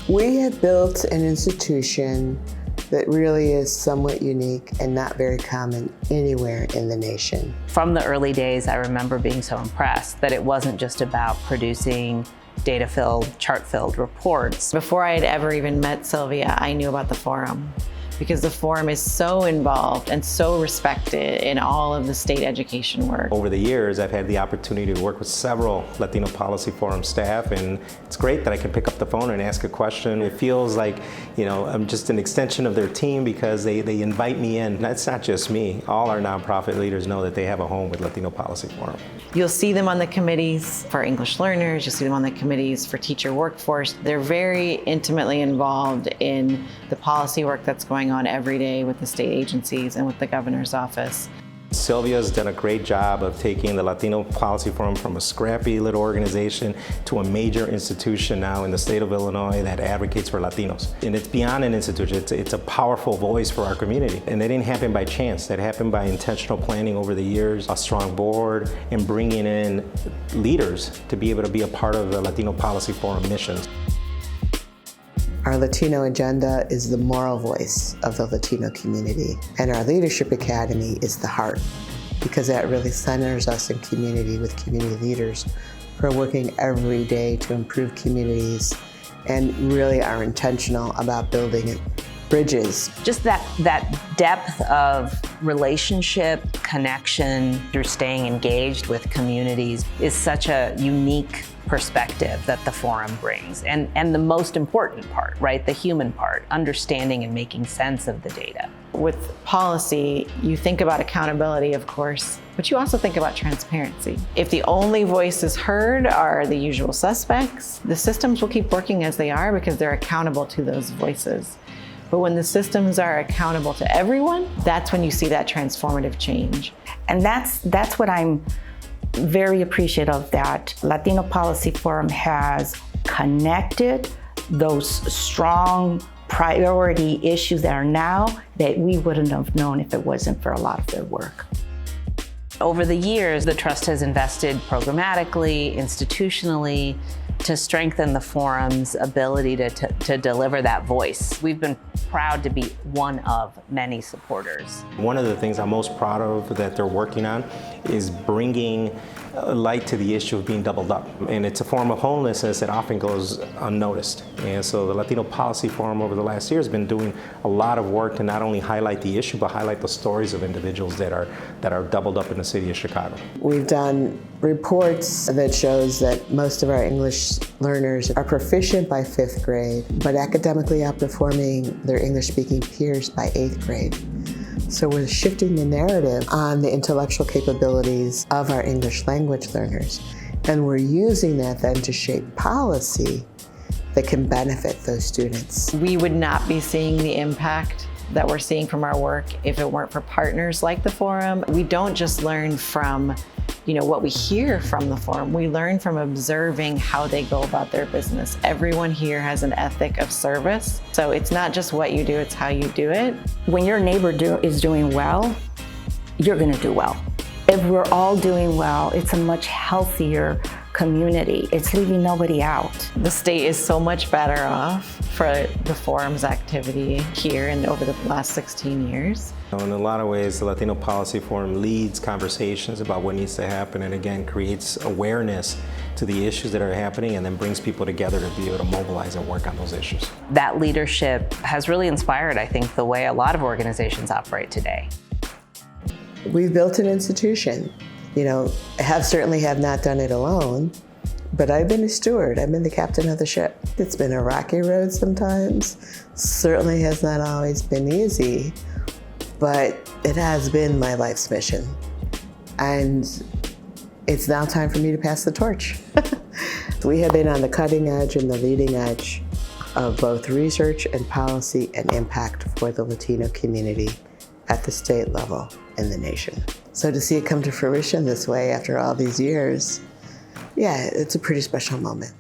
We have built an institution that really is somewhat unique and not very common anywhere in the nation. From the early days, I remember being so impressed that it wasn't just about producing data-filled, chart-filled reports. Before I had ever even met Sylvia, I knew about the forum, because the forum is so involved and so respected in all of the state education work. Over the years, I've had the opportunity to work with several Latino Policy Forum staff, and it's great that I can pick up the phone and ask a question. It feels like, I'm just an extension of their team because they invite me in. That's not just me. All our nonprofit leaders know that they have a home with Latino Policy Forum. You'll see them on the committees for English learners, you'll see them on the committees for teacher workforce. They're very intimately involved in the policy work that's going on every day with the state agencies and with the governor's office. Sylvia's done a great job of taking the Latino Policy Forum from a scrappy little organization to a major institution now in the state of Illinois that advocates for Latinos. And it's beyond an institution, it's a powerful voice for our community. And that didn't happen by chance, that happened by intentional planning over the years, a strong board, and bringing in leaders to be able to be a part of the Latino Policy Forum missions. Our Latino agenda is the moral voice of the Latino community, and our Leadership Academy is the heart, because that really centers us in community with community leaders who are working every day to improve communities and really are intentional about building bridges. Just that depth of relationship, connection, through staying engaged with communities is such a unique perspective that the forum brings. And the most important part, right? The human part, understanding and making sense of the data. With policy, you think about accountability, of course, but you also think about transparency. If the only voices heard are the usual suspects, the systems will keep working as they are because they're accountable to those voices. But when the systems are accountable to everyone, that's when you see that transformative change. And that's what I'm very appreciative of, that Latino Policy Forum has connected those strong priority issues that are now that we wouldn't have known if it wasn't for a lot of their work. Over the years, the Trust has invested programmatically, institutionally, to strengthen the forum's ability to deliver that voice. We've been proud to be one of many supporters. One of the things I'm most proud of that they're working on is bringing light to the issue of being doubled up. And it's a form of homelessness that often goes unnoticed. And so the Latino Policy Forum over the last year has been doing a lot of work to not only highlight the issue, but highlight the stories of individuals that are doubled up in the city of Chicago. We've done reports that shows that most of our English learners are proficient by 5th grade, but academically outperforming their English-speaking peers by 8th grade. So we're shifting the narrative on the intellectual capabilities of our English language learners. And we're using that then to shape policy that can benefit those students. We would not be seeing the impact that we're seeing from our work if it weren't for partners like the forum. We don't just learn from what we hear from the forum. We learn from observing how they go about their business. Everyone here has an ethic of service. So it's not just what you do, it's how you do it. When your neighbor is doing well, you're gonna do well. If we're all doing well, it's a much healthier community. It's leaving nobody out. The state is so much better off for the forum's activity here and over the last 16 years. In a lot of ways, the Latino Policy Forum leads conversations about what needs to happen, and again, creates awareness to the issues that are happening and then brings people together to be able to mobilize and work on those issues. That leadership has really inspired, I think, the way a lot of organizations operate today. We've built an institution. Certainly have not done it alone, but I've been a steward. I've been the captain of the ship. It's been a rocky road sometimes. Certainly has not always been easy, but it has been my life's mission. And it's now time for me to pass the torch. We have been on the cutting edge and the leading edge of both research and policy and impact for the Latino community at the state level in the nation. So to see it come to fruition this way after all these years, yeah, it's a pretty special moment.